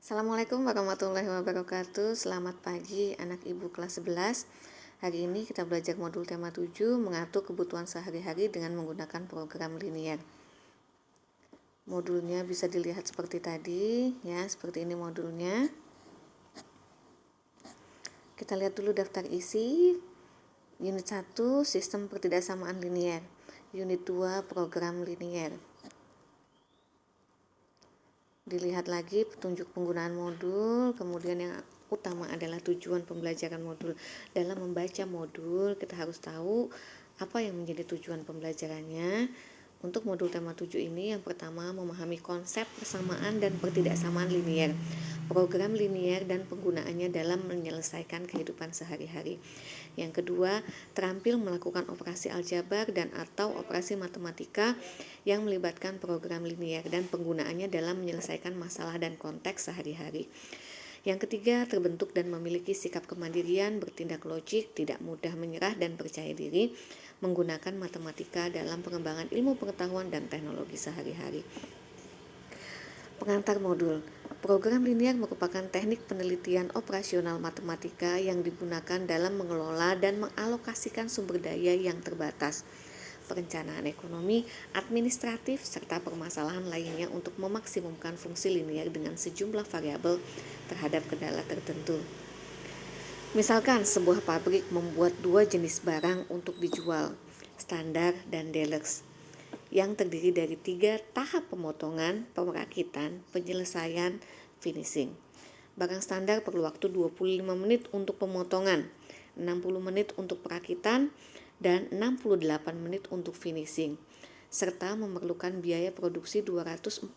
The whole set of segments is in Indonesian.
Assalamualaikum warahmatullahi wabarakatuh. Selamat pagi anak ibu kelas 11. Hari ini kita belajar modul tema 7, mengatur kebutuhan sehari-hari dengan menggunakan program linier. Modulnya bisa dilihat seperti tadi ya, seperti ini modulnya. Kita lihat dulu daftar isi. Unit 1 sistem pertidaksamaan linier. Unit 2 program linier. Dilihat lagi petunjuk penggunaan modul, kemudian yang utama adalah tujuan pembelajaran modul. Dalam membaca modul, kita harus tahu apa yang menjadi tujuan pembelajarannya. Untuk modul tema 7 ini, yang pertama memahami konsep persamaan dan pertidaksamaan linier, program linier dan penggunaannya dalam menyelesaikan kehidupan sehari-hari. Yang kedua, terampil melakukan operasi aljabar dan atau operasi matematika yang melibatkan program linier dan penggunaannya dalam menyelesaikan masalah dan konteks sehari-hari. Yang ketiga, terbentuk dan memiliki sikap kemandirian, bertindak logik, tidak mudah menyerah dan percaya diri, menggunakan matematika dalam pengembangan ilmu pengetahuan dan teknologi sehari-hari. Pengantar modul. Program linier merupakan teknik penelitian operasional matematika yang digunakan dalam mengelola dan mengalokasikan sumber daya yang terbatas, perencanaan ekonomi, administratif, serta permasalahan lainnya untuk memaksimumkan fungsi linier dengan sejumlah variabel terhadap kendala tertentu. Misalkan sebuah pabrik membuat dua jenis barang untuk dijual, standar dan deluxe, yang terdiri dari 3 tahap pemotongan, pemerakitan, penyelesaian, finishing. Barang standar perlu waktu 25 menit untuk pemotongan, 60 menit untuk perakitan, dan 68 menit untuk finishing, serta memerlukan biaya produksi 240.000.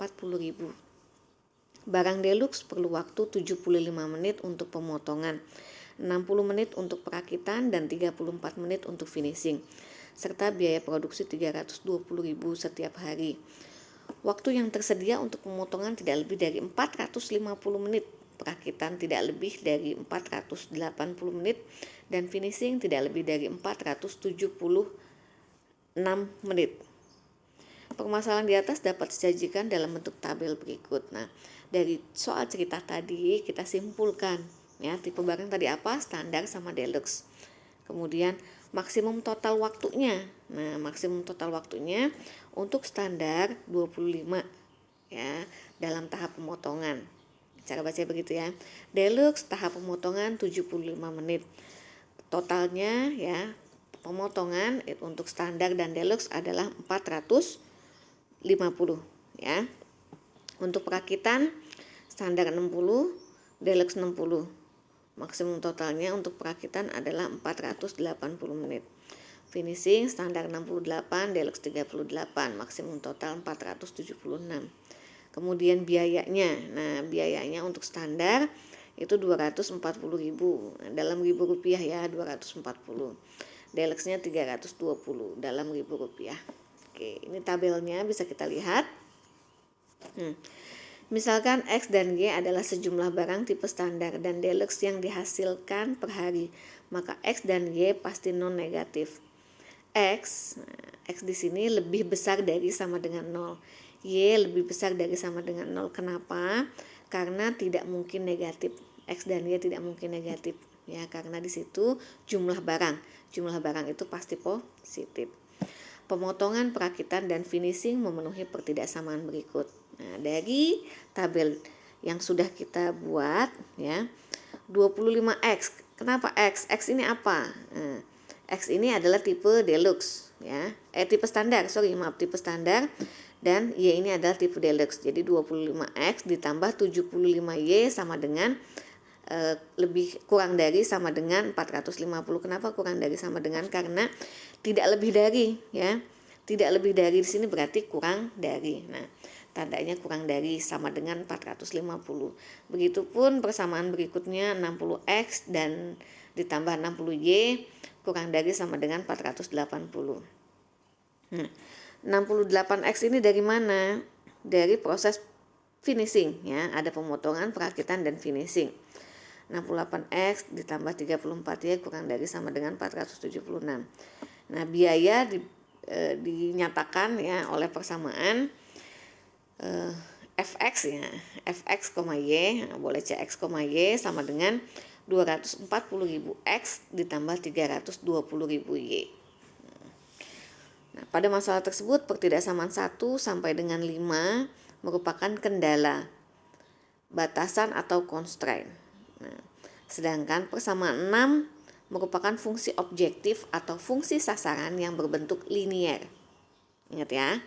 Barang deluxe perlu waktu 75 menit untuk pemotongan, 60 menit untuk perakitan, dan 34 menit untuk finishing, serta biaya produksi 320.000 setiap hari. Waktu yang tersedia untuk pemotongan tidak lebih dari 450 menit, perakitan tidak lebih dari 480 menit, dan finishing tidak lebih dari 476 menit. Permasalahan di atas dapat disajikan dalam bentuk tabel berikut. Nah, dari soal cerita tadi kita simpulkan ya, tipe barang tadi apa? Standar sama deluxe. Kemudian maksimum total waktunya. Nah, maksimum total waktunya untuk standar 25 ya, dalam tahap pemotongan. Cara baca begitu ya. Deluxe tahap pemotongan 75 menit. Totalnya ya, pemotongan untuk standar dan deluxe adalah 450 ya. Untuk perakitan standar 60, deluxe 60. Maksimum totalnya untuk perakitan adalah 480 menit. Finishing standar 68, deluxe 38, maksimum total 476. Kemudian biayanya. Nah, biayanya untuk standar itu 240.000 dalam ribu rupiah ya, 240. Deluxe-nya 320 dalam ribu rupiah. Oke, ini tabelnya bisa kita lihat. Misalkan X dan Y adalah sejumlah barang tipe standar dan deluxe yang dihasilkan per hari, maka X dan Y pasti non negatif. X di sini lebih besar dari sama dengan 0. Y lebih besar dari sama dengan 0. Kenapa? Karena tidak mungkin negatif. X dan Y tidak mungkin negatif ya, karena di situ jumlah barang itu pasti positif. Pemotongan, perakitan, dan finishing memenuhi pertidaksamaan berikut. Nah, dari tabel yang sudah kita buat ya, 25X. Kenapa X? X ini apa? Nah, X ini adalah tipe deluxe ya. Tipe standar, tipe standar, dan Y ini adalah tipe deluxe. Jadi 25X ditambah 75Y sama dengan lebih kurang dari sama dengan 450. Kenapa kurang dari sama dengan? Karena tidak lebih dari ya. Tidak lebih dari di sini berarti kurang dari. Nah, tandanya kurang dari sama dengan 450. Begitupun persamaan berikutnya 60X dan ditambah 60Y kurang dari sama dengan 480. Nah, 68X ini dari mana? Dari proses finishing ya, ada pemotongan, perakitan, dan finishing. 68X ditambah 34Y kurang dari sama dengan 476. Nah, biaya dinyatakan ya oleh persamaan fx ya, fx, y, nah, boleh cx, y sama dengan 240.000 x ditambah 320.000 y. Nah, pada masalah tersebut pertidaksamaan 1 sampai dengan 5 merupakan kendala, batasan atau constraint. Nah, sedangkan persamaan 6 merupakan fungsi objektif atau fungsi sasaran yang berbentuk linier. Ingat ya,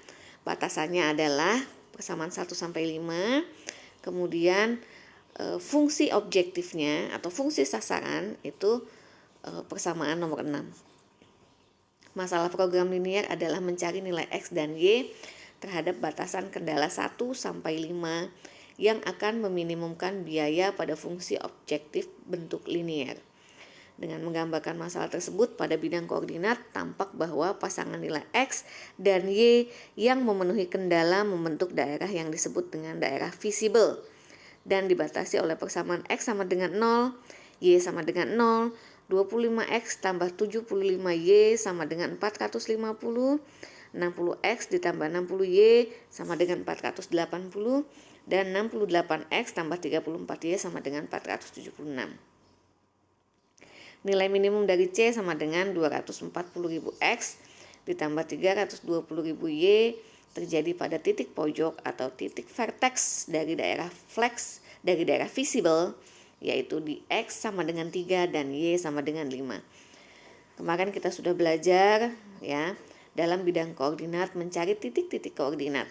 batasannya adalah persamaan 1 sampai 5, kemudian fungsi objektifnya atau fungsi sasaran itu persamaan nomor 6. Masalah program linier adalah mencari nilai X dan Y terhadap batasan kendala 1 sampai 5 yang akan meminimumkan biaya pada fungsi objektif bentuk linier. Dengan menggambarkan masalah tersebut pada bidang koordinat, tampak bahwa pasangan nilai X dan Y yang memenuhi kendala membentuk daerah yang disebut dengan daerah visible dan dibatasi oleh persamaan X sama dengan 0, Y sama dengan 0, 25X tambah 75Y sama dengan 450, 60X ditambah 60Y sama dengan 480, dan 68X tambah 34Y sama dengan 476. Nilai minimum dari C sama dengan 240.000X ditambah 320.000Y terjadi pada titik pojok atau titik vertex dari daerah flex dari daerah visible, yaitu di X sama dengan 3 dan Y sama dengan 5. Kemarin kita sudah belajar ya dalam bidang koordinat mencari titik-titik koordinat.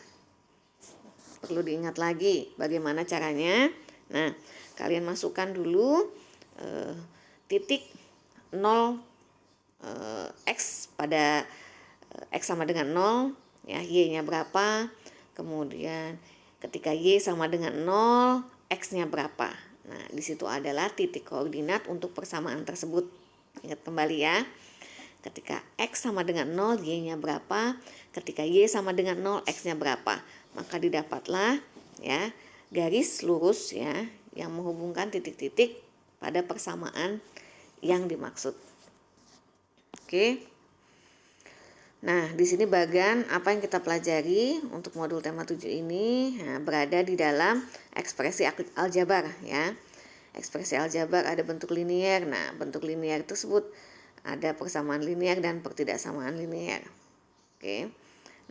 Perlu diingat lagi bagaimana caranya. Nah, kalian masukkan dulu titik 0 X pada X sama dengan 0 ya, Y-nya berapa, kemudian ketika Y sama dengan 0 X-nya berapa. Nah, di situ adalah titik koordinat untuk persamaan tersebut. Ingat kembali ya, ketika X sama dengan 0 Y-nya berapa, ketika Y sama dengan 0 X-nya berapa, maka didapatlah ya garis lurus ya yang menghubungkan titik-titik pada persamaan yang dimaksud. Oke. Nah, di sini bagian apa yang kita pelajari untuk modul tema 7 ini berada di dalam ekspresi aljabar ya. Ekspresi aljabar ada bentuk linier. Nah, bentuk linier tersebut ada persamaan linier dan pertidaksamaan linier. Oke.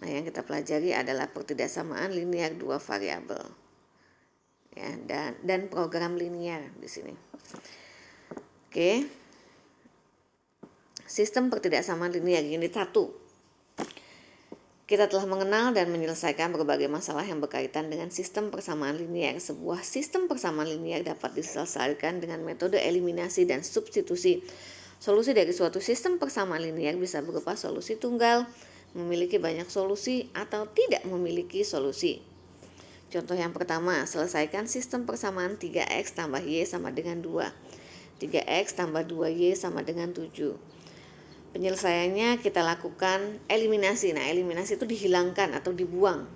Nah, yang kita pelajari adalah pertidaksamaan linier dua variabel. Ya, dan program linier di sini. Oke. Sistem pertidaksamaan linier unit 1. Kita telah mengenal dan menyelesaikan berbagai masalah yang berkaitan dengan sistem persamaan linier. Sebuah sistem persamaan linier dapat diselesaikan dengan metode eliminasi dan substitusi. Solusi dari suatu sistem persamaan linier bisa berupa solusi tunggal, memiliki banyak solusi, atau tidak memiliki solusi. Contoh yang pertama, selesaikan sistem persamaan 3X tambah Y sama dengan 2. 3X tambah 2Y sama dengan 7. Penyelesaiannya kita lakukan eliminasi. Nah, eliminasi itu dihilangkan atau dibuang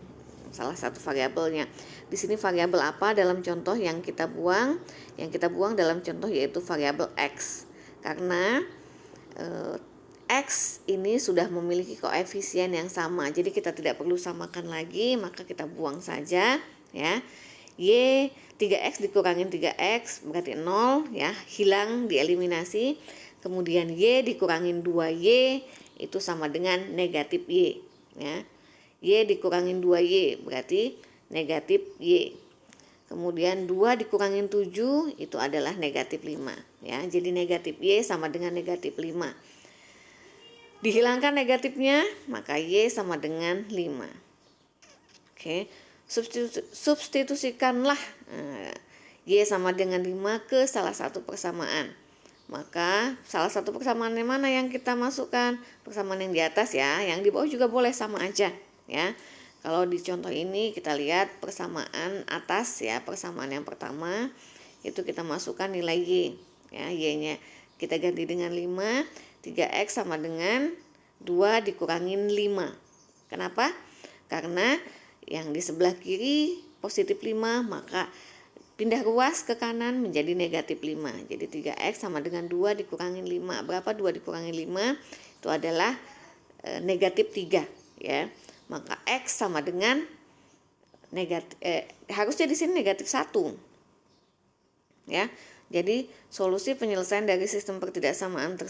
salah satu variabelnya. Di sini variabel apa dalam contoh yang kita buang? Yang kita buang dalam contoh yaitu variabel X. Karena X ini sudah memiliki koefisien yang sama. Jadi kita tidak perlu samakan lagi, maka kita buang saja ya. Y 3X dikurangin 3X berarti 0 ya, hilang dieliminasi. Kemudian Y dikurangin 2Y itu sama dengan negatif Y ya. Y dikurangin 2Y berarti negatif Y. Kemudian 2 dikurangin 7 itu adalah negatif 5 ya. Jadi negatif Y sama dengan negatif 5. Dihilangkan negatifnya, maka Y sama dengan 5. Oke. Substitusikanlah Y sama dengan 5 ke salah satu persamaan. Maka salah satu persamaan yang mana yang kita masukkan? Persamaan yang di atas ya, yang di bawah juga boleh sama aja ya. Kalau di contoh ini kita lihat persamaan atas ya, persamaan yang pertama itu kita masukkan nilai Y ya, Y-nya kita ganti dengan 5, 3X sama dengan 2 dikurangin 5. Kenapa? Karena yang di sebelah kiri positif 5, maka pindah ruas ke kanan menjadi negatif 5. Jadi 3X sama dengan 2 dikurangin 5. Berapa 2 dikurangin 5? Itu adalah negatif 3 ya. Maka X sama dengan harusnya di sini negatif 1. Ya. Jadi solusi penyelesaian dari sistem persamaan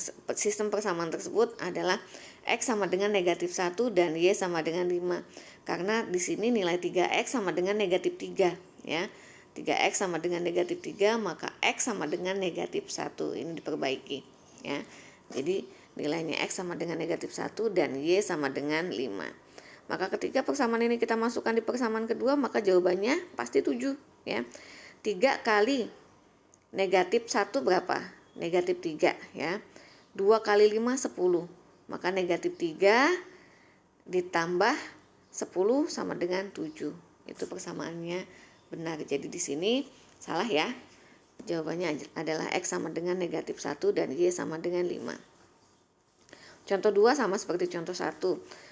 tersebut adalah X sama dengan negatif 1 dan Y sama dengan 5. Karena di sini nilai 3X sama dengan negatif 3. Ya. 3X sama dengan negatif 3, maka X sama dengan negatif 1. Ini diperbaiki. Ya. Jadi nilainya X sama dengan negatif 1 dan Y sama dengan 5. Maka ketika persamaan ini kita masukkan di persamaan kedua, maka jawabannya pasti 7. Ya. 3 kali negatif 1 berapa? Negatif 3 ya. 2 kali 5 10. Maka negatif 3 ditambah 10 sama dengan 7. Itu persamaannya benar. Jadi di sini salah ya. Jawabannya adalah X sama dengan negatif 1 dan Y sama dengan 5. Contoh 2 sama seperti contoh 1.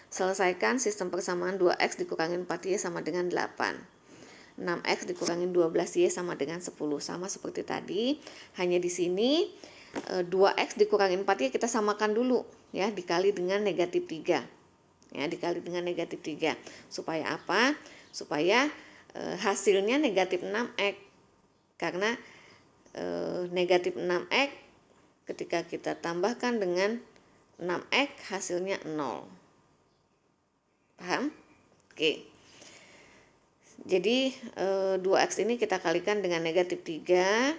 Selesaikan sistem persamaan 2X dikurangin 4Y sama dengan 8. 6X dikurangin 12Y sama dengan 10. Sama seperti tadi, hanya di sini 2X dikurangin 4Y kita samakan dulu ya, dikali dengan negatif 3. Ya, dikali dengan negatif 3. Supaya apa? Supaya hasilnya negatif 6X. Karena negatif 6X ketika kita tambahkan dengan 6X hasilnya 0. Paham? Oke. Jadi 2X ini kita kalikan dengan negatif 3,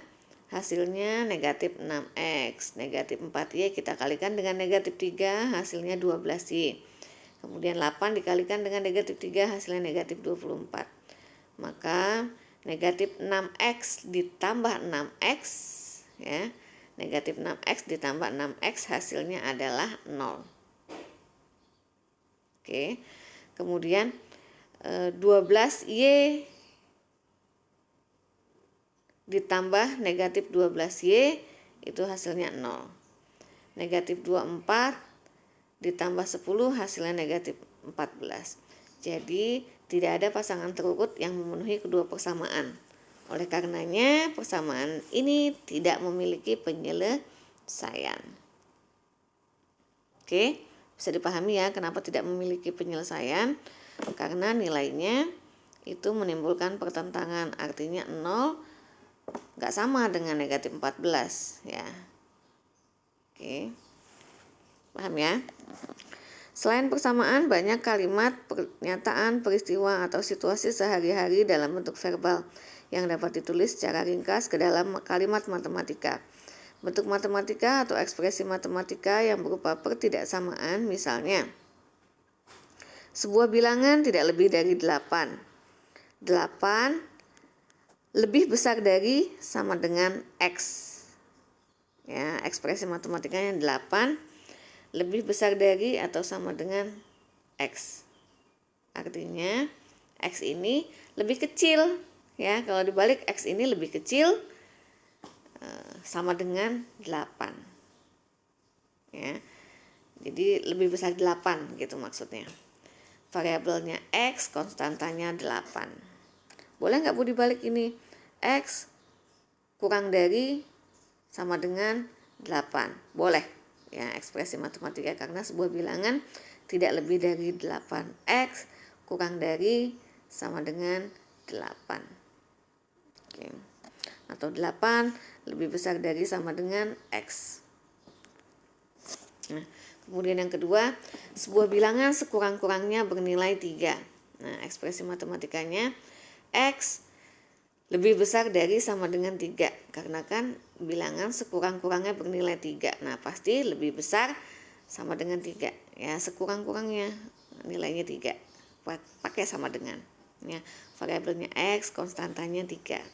hasilnya negatif 6X. Negatif 4Y kita kalikan dengan negatif 3, hasilnya 12Y. Kemudian 8 dikalikan dengan negatif 3, hasilnya negatif 24. Maka negatif 6X ditambah 6X ya. Negatif 6X ditambah 6X hasilnya adalah 0. Oke. Kemudian 12Y ditambah negatif 12Y itu hasilnya 0. Negatif 24 ditambah 10 hasilnya negatif 14. Jadi tidak ada pasangan terurut yang memenuhi kedua persamaan. Oleh karenanya persamaan ini tidak memiliki penyelesaian. Oke, bisa dipahami ya kenapa tidak memiliki penyelesaian. Karena nilainya itu menimbulkan pertentangan, artinya 0 nggak sama dengan negatif 14 ya. Oke, paham ya? Selain persamaan, banyak kalimat, pernyataan, peristiwa atau situasi sehari-hari dalam bentuk verbal yang dapat ditulis secara ringkas ke dalam kalimat matematika. Bentuk matematika atau ekspresi matematika yang berupa pertidaksamaan, misalnya sebuah bilangan tidak lebih dari 8. 8 lebih besar dari sama dengan X. Ya, ekspresi matematikanya 8 lebih besar dari atau sama dengan X. Artinya X ini lebih kecil. Ya, kalau dibalik X ini lebih kecil sama dengan 8. Ya. Jadi lebih besar 8 gitu maksudnya. Variabelnya X, konstantanya 8. Boleh nggak Bu dibalik ini? X kurang dari sama dengan 8. Boleh. Ya, ekspresi matematika karena sebuah bilangan tidak lebih dari 8. X kurang dari sama dengan 8. Oke. Atau 8 lebih besar dari sama dengan X. Nah, kemudian yang kedua, sebuah bilangan sekurang-kurangnya bernilai 3. Nah, ekspresi matematikanya X lebih besar dari sama dengan 3. Karena kan bilangan sekurang-kurangnya bernilai 3. Nah, pasti lebih besar sama dengan 3. Ya, sekurang-kurangnya nilainya 3. Pakai sama dengan. Ya, variabelnya X, konstantanya 3.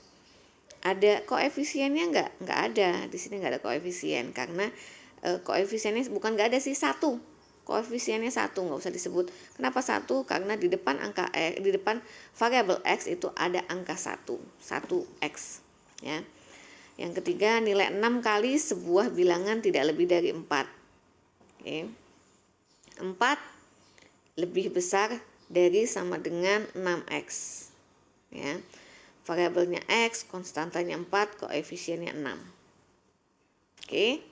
Ada koefisiennya enggak? Enggak ada. Di sini enggak ada koefisien karena koefisiennya bukan nggak ada sih, 1. Koefisiennya 1, nggak usah disebut. Kenapa 1? Karena di depan angka di depan variabel X itu ada angka 1 X ya. Yang ketiga, nilai 6 kali sebuah bilangan tidak lebih dari 4. Oke. 4 lebih besar dari sama dengan 6X ya. Variabelnya X, konstantanya 4, koefisiennya 6. Oke.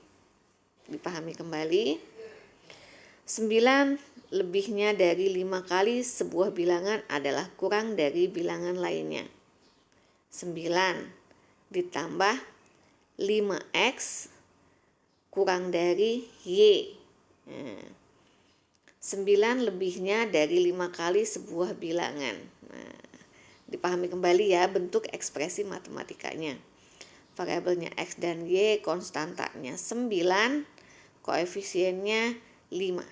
Dipahami kembali. 9 lebihnya dari 5 kali sebuah bilangan adalah kurang dari bilangan lainnya. 9 ditambah 5x kurang dari y. 9 lebihnya dari 5 kali sebuah bilangan. Nah, dipahami kembali ya bentuk ekspresi matematikanya. Variabelnya x dan y, konstantanya 9, koefisiennya 5.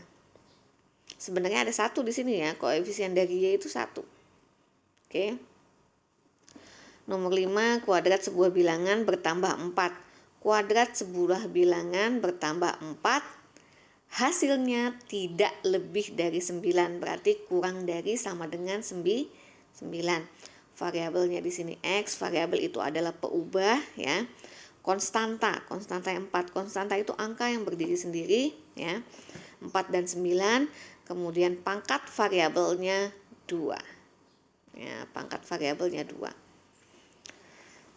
Sebenarnya ada 1 di sini ya, koefisien dari y itu 1. Oke. Nomor 5, kuadrat sebuah bilangan bertambah 4. Kuadrat sebuah bilangan bertambah 4, hasilnya tidak lebih dari 9, berarti kurang dari sama dengan 9. Variabelnya di sini x, variabel itu adalah peubah ya. Konstanta yang 4, konstanta itu angka yang berdiri sendiri ya. 4 dan 9, kemudian pangkat variabelnya 2. Ya, pangkat variabelnya 2.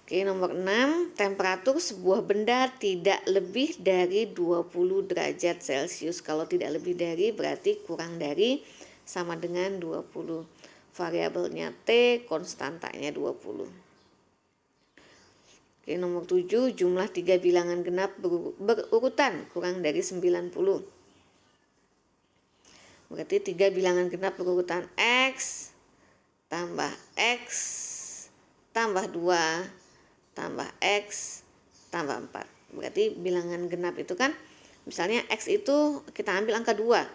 Oke, nomor 6, temperatur sebuah benda tidak lebih dari 20 derajat Celcius. Kalau tidak lebih dari berarti kurang dari sama dengan 20. Variabelnya T, konstantanya 20. Oke, nomor 7, jumlah 3 bilangan genap berurutan kurang dari 90. Berarti 3 bilangan genap berurutan x tambah x tambah 2 tambah x tambah 4. Berarti bilangan genap itu kan, misalnya x itu kita ambil angka 2,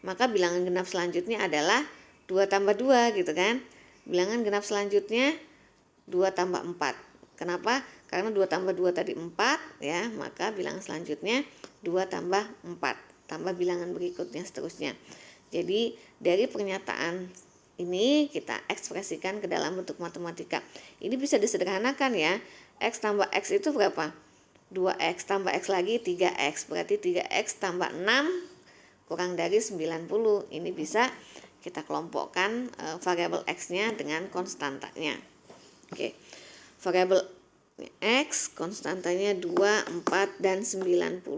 maka bilangan genap selanjutnya adalah 2 tambah 2 gitu kan. Bilangan genap selanjutnya 2 tambah 4. Kenapa? Karena 2 tambah 2 tadi 4 ya, maka bilangan selanjutnya 2 tambah 4. Tambah bilangan berikutnya seterusnya. Jadi dari pernyataan ini kita ekspresikan ke dalam bentuk matematika. Ini bisa disederhanakan ya. X tambah X itu berapa? 2X tambah X lagi 3X. Berarti 3X tambah 6 kurang dari 90. Ini bisa kita kelompokkan variabel X-nya dengan konstantanya. Oke. Variabel X konstantanya 2, 4, dan 90.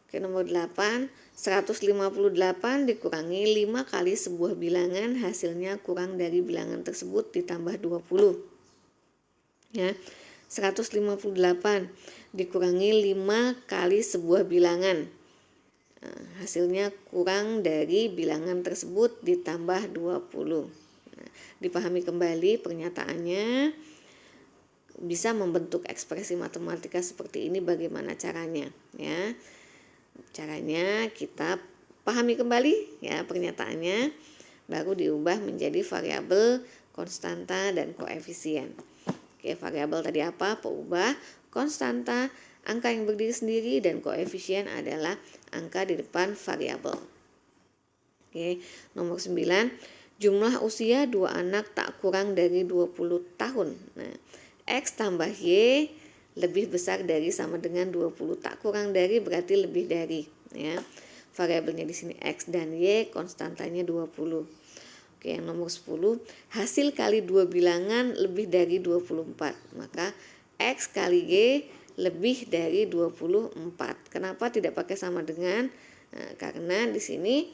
Oke, nomor 8. 158 dikurangi 5 kali sebuah bilangan, hasilnya kurang dari bilangan tersebut ditambah 20. Ya, 158 dikurangi 5 kali sebuah bilangan, hasilnya kurang dari bilangan tersebut ditambah 20. Dipahami kembali pernyataannya, bisa membentuk ekspresi matematika seperti ini. Bagaimana caranya ya? Caranya kita pahami kembali ya pernyataannya, baru diubah menjadi variabel, konstanta, dan koefisien. Oke, variabel tadi apa? Peubah, konstanta, angka yang berdiri sendiri, dan koefisien adalah angka di depan variabel. Oke, nomor 9, jumlah usia 2 anak tak kurang dari 20 tahun. Nah, X tambah Y lebih besar dari sama dengan 20, tak kurang dari berarti lebih dari ya. Variabelnya di sini X dan Y, konstantanya 20. Oke, yang nomor 10, hasil kali 2 bilangan lebih dari 24, maka X kali Y lebih dari 24. Kenapa tidak pakai sama dengan? Nah, karena di sini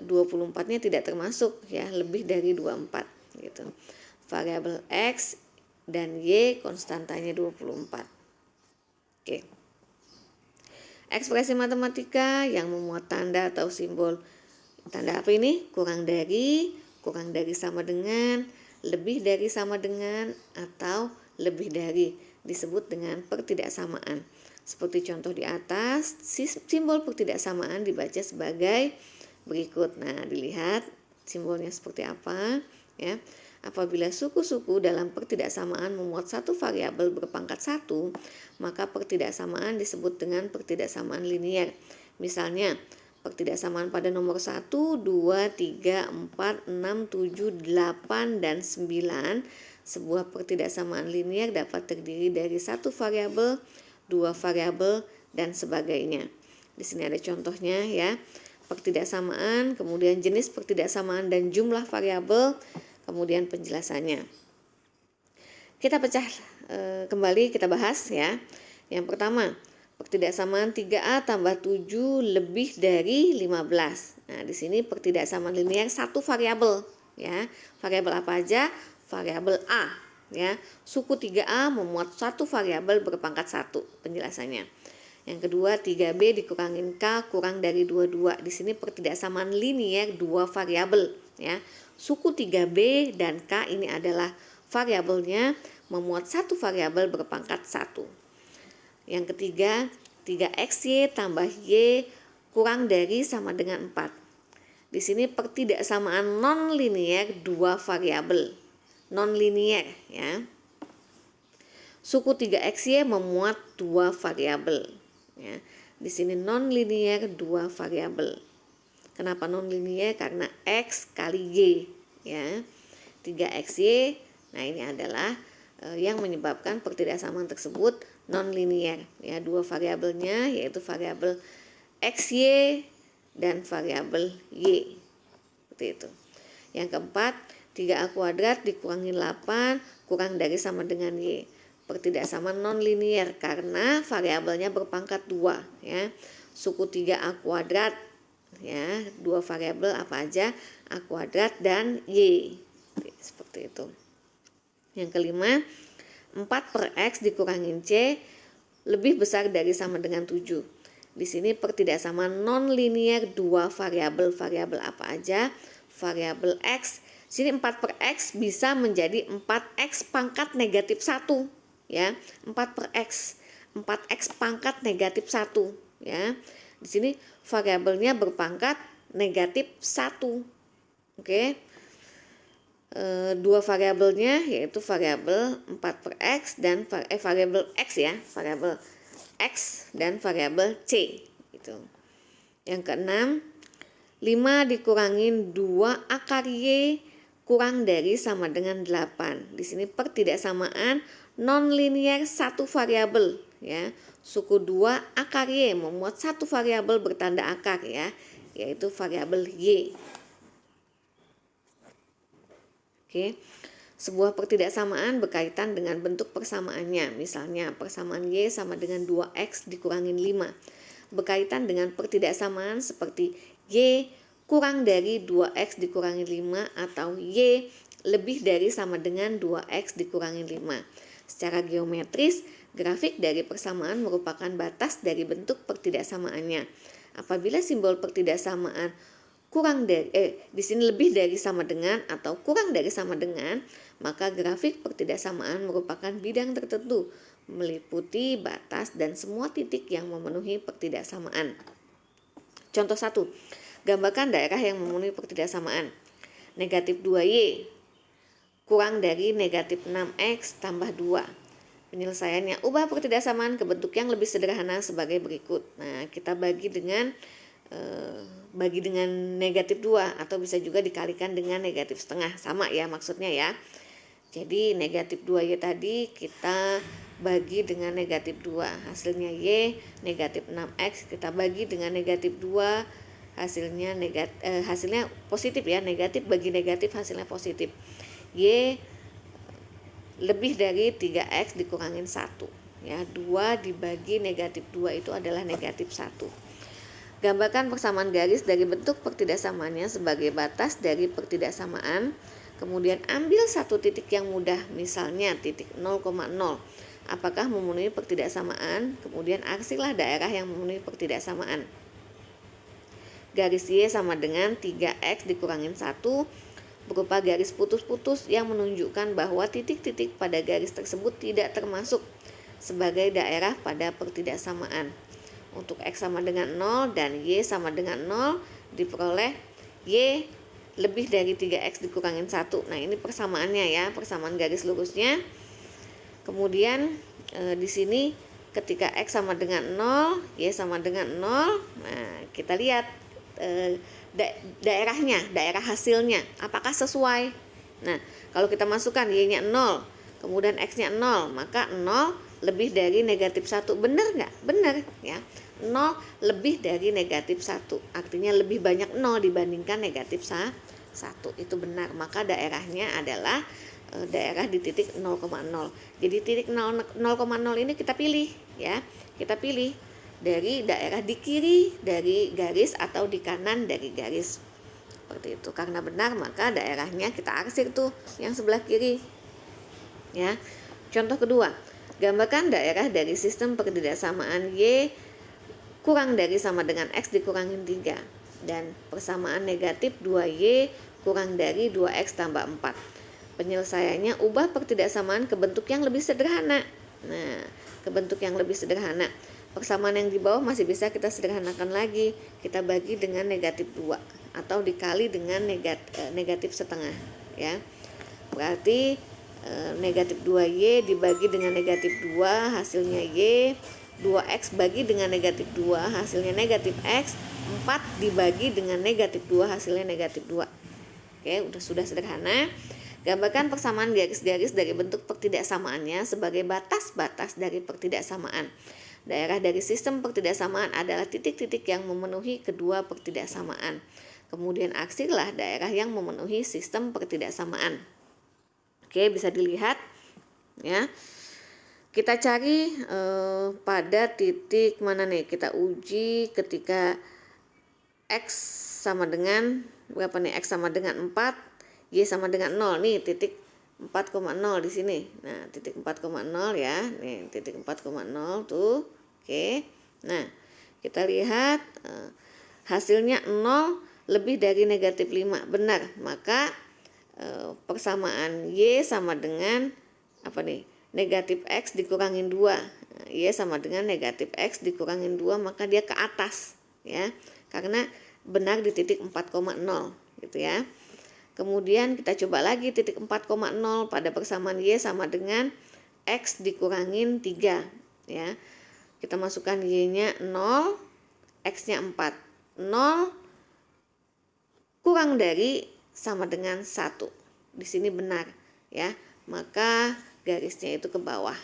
24-nya tidak termasuk ya, lebih dari 24 gitu. Variabel X dan Y konstantanya 24. Oke. Ekspresi matematika yang memuat tanda atau simbol. Tanda apa ini? Kurang dari sama dengan, lebih dari sama dengan, atau lebih dari, disebut dengan pertidaksamaan. Seperti contoh di atas, simbol pertidaksamaan dibaca sebagai berikut. Nah, dilihat simbolnya seperti apa ya. Apabila suku-suku dalam pertidaksamaan memuat satu variabel berpangkat 1, maka pertidaksamaan disebut dengan pertidaksamaan linier. Misalnya, pertidaksamaan pada nomor 1, 2, 3, 4, 6, 7, 8, dan 9. Sebuah pertidaksamaan linier dapat terdiri dari satu variabel, 2 variabel, dan sebagainya. Di sini ada contohnya ya. Pertidaksamaan, kemudian jenis pertidaksamaan dan jumlah variabel, kemudian penjelasannya. Kita pecah kembali, kita bahas ya. Yang pertama, Pertidaksamaan 3A tambah 7 lebih dari 15. Nah, di sini pertidaksamaan linear satu variabel ya. Variabel apa aja? Variabel A ya. Suku 3A memuat satu variabel berpangkat 1 penjelasannya. Yang kedua 3B dikurangin K kurang dari 22. Di sini pertidaksamaan linear dua variabel ya. Suku 3B dan K ini adalah variabelnya memuat satu variabel berpangkat 1. Yang ketiga, 3XY tambah Y kurang dari sama dengan 4. Di sini pertidaksamaan non-linear dua variabel. Non-linear ya. Suku 3XY memuat dua variabel ya. Di sini non-linear dua variabel. Kenapa non-linear? Karena X kali Y ya. 3XY. Nah, ini adalah yang menyebabkan pertidaksamaan tersebut non-linear ya. Dua variabelnya yaitu variabel XY dan variabel Y. Seperti itu. Yang keempat, 3A kuadrat dikurangi 8 kurang dari sama dengan Y. Pertidaksamaan non-linear karena variabelnya berpangkat 2 ya. Suku 3A kuadrat ya, dua variabel apa aja? A kuadrat dan Y. Seperti itu. Yang kelima, 4 per X dikurangin C lebih besar dari sama dengan 7. Di sini pertidaksamaan non-linear dua variabel. Variabel apa aja? Variabel X. Sini 4 per X bisa menjadi 4X pangkat negatif 1. Ya, 4 per X. 4X pangkat negatif 1. Ya, di sini variabelnya berpangkat negatif 1. Oke. Dua variabelnya yaitu variabel 4 per X dan variabel X ya, variabel X dan variabel C gitu. Yang keenam, 5 dikurangin 2 akar Y kurang dari sama dengan 8. Di sini pertidaksamaan non-linear satu variabel ya. Suku 2 akar Y memuat satu variabel bertanda akar ya, yaitu variabel Y. Oke. Sebuah pertidaksamaan berkaitan dengan bentuk persamaannya. Misalnya persamaan Y sama dengan 2X dikurangin 5. Berkaitan dengan pertidaksamaan seperti Y kurang dari 2X dikurangin 5 atau Y lebih dari sama dengan 2X dikurangin 5. Secara geometris, grafik dari persamaan merupakan batas dari bentuk pertidaksamaannya. Apabila simbol pertidaksamaan di sini lebih dari sama dengan atau kurang dari sama dengan, maka grafik pertidaksamaan merupakan bidang tertentu meliputi batas dan semua titik yang memenuhi pertidaksamaan. Contoh 1. Gambarkan daerah yang memenuhi pertidaksamaan. Negatif 2Y kurang dari negatif 6X tambah 2. Penyelesaiannya, ubah pertidaksamaan ke bentuk yang lebih sederhana sebagai berikut. Nah, kita bagi dengan negatif 2 atau bisa juga dikalikan dengan negatif setengah, sama ya maksudnya ya. Jadi negatif 2Y tadi kita bagi dengan negatif 2, hasilnya Y negatif 6X, kita bagi dengan negatif 2, hasilnya positif ya, negatif bagi negatif hasilnya positif. Y lebih dari 3X dikurangin 1 ya, 2 dibagi negatif 2 itu adalah negatif 1. Gambarkan persamaan garis dari bentuk pertidaksamaannya sebagai batas dari pertidaksamaan. Kemudian ambil satu titik yang mudah, misalnya titik 0,0. Apakah memenuhi pertidaksamaan? Kemudian arsilah daerah yang memenuhi pertidaksamaan. Garis Y sama dengan 3X dikurangin 1 berupa garis putus-putus yang menunjukkan bahwa titik-titik pada garis tersebut tidak termasuk sebagai daerah pada pertidaksamaan. Untuk X sama dengan 0 dan Y sama dengan 0 diperoleh Y lebih dari 3X dikurangin 1. Nah, ini persamaannya ya, persamaan garis lurusnya. Kemudian di sini ketika X sama dengan 0, Y sama dengan 0, nah kita lihat daerah hasilnya apakah sesuai. Nah, kalau kita masukkan Y-nya 0, kemudian X-nya 0, maka 0 lebih dari negatif 1. Benar nggak? Benar ya. 0 lebih dari negatif 1. Artinya lebih banyak 0 dibandingkan negatif 1. Itu benar. Maka daerahnya adalah daerah di titik 0,0. Jadi titik 0,0 ini kita pilih ya. Kita pilih dari daerah di kiri dari garis atau di kanan dari garis. Seperti itu. Karena benar maka daerahnya kita arsir tuh yang sebelah kiri. Ya. Contoh kedua, gambarkan daerah dari sistem pertidaksamaan Y kurang dari sama dengan X dikurangin 3 dan persamaan negatif 2Y kurang dari 2X tambah 4. Penyelesaiannya ubah pertidaksamaan ke bentuk yang lebih sederhana. Nah, ke bentuk yang lebih sederhana. Persamaan yang di bawah masih bisa kita sederhanakan lagi. Kita bagi dengan negatif 2 atau dikali dengan negatif setengah ya. Berarti negatif 2Y dibagi dengan negatif 2 hasilnya Y. 2X bagi dengan negatif 2 hasilnya negatif X. 4 dibagi dengan negatif 2 hasilnya negatif 2. Oke, sudah sederhana. Gambarkan persamaan garis-garis dari bentuk pertidaksamaannya sebagai batas-batas dari pertidaksamaan. Daerah dari sistem pertidaksamaan adalah titik-titik yang memenuhi kedua pertidaksamaan. Kemudian arsirlah daerah yang memenuhi sistem pertidaksamaan. Oke, bisa dilihat ya. Kita cari pada titik mana nih? Kita uji ketika X sama dengan berapa nih? X sama dengan 4, Y sama dengan 0 nih, titik 4,0 di sini. Nah, titik 4,0 ya. Nih, titik 4,0 tuh. Oke. Nah, kita lihat hasilnya 0 lebih dari negatif 5. Benar. Maka persamaan Y sama dengan apa nih? Negatif X dikurangin 2. Nah, Y sama dengan negatif X dikurangin 2, maka dia ke atas ya. Karena benar di titik 4,0 gitu ya. Kemudian kita coba lagi titik 4,0 pada persamaan Y sama dengan X dikurangin 3 ya. Kita masukkan Y-nya 0, X-nya 4. 0 kurang dari sama dengan 1. Di sini benar ya. Maka garisnya itu ke bawah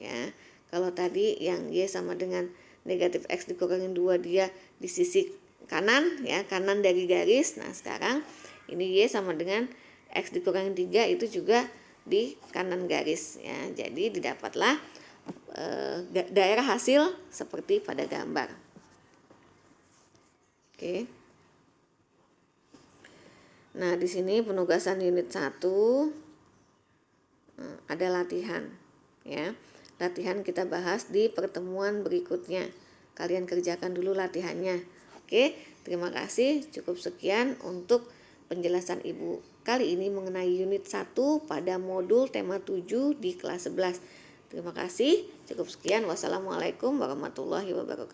ya. Kalau tadi yang Y sama dengan negatif X dikurangin 2 dia di sisi kanan ya, kanan dari garis. Nah, sekarang ini Y sama dengan X dikurangin 3 itu juga di kanan garis ya. Jadi didapatlah daerah hasil seperti pada gambar. Oke. Nah, di sini penugasan unit 1 ada latihan ya. Latihan kita bahas di pertemuan berikutnya. Kalian kerjakan dulu latihannya. Oke, terima kasih. Cukup sekian untuk penjelasan Ibu kali ini mengenai unit 1 pada modul tema 7 di kelas 11. Terima kasih. Cukup sekian. Wassalamualaikum warahmatullahi wabarakatuh.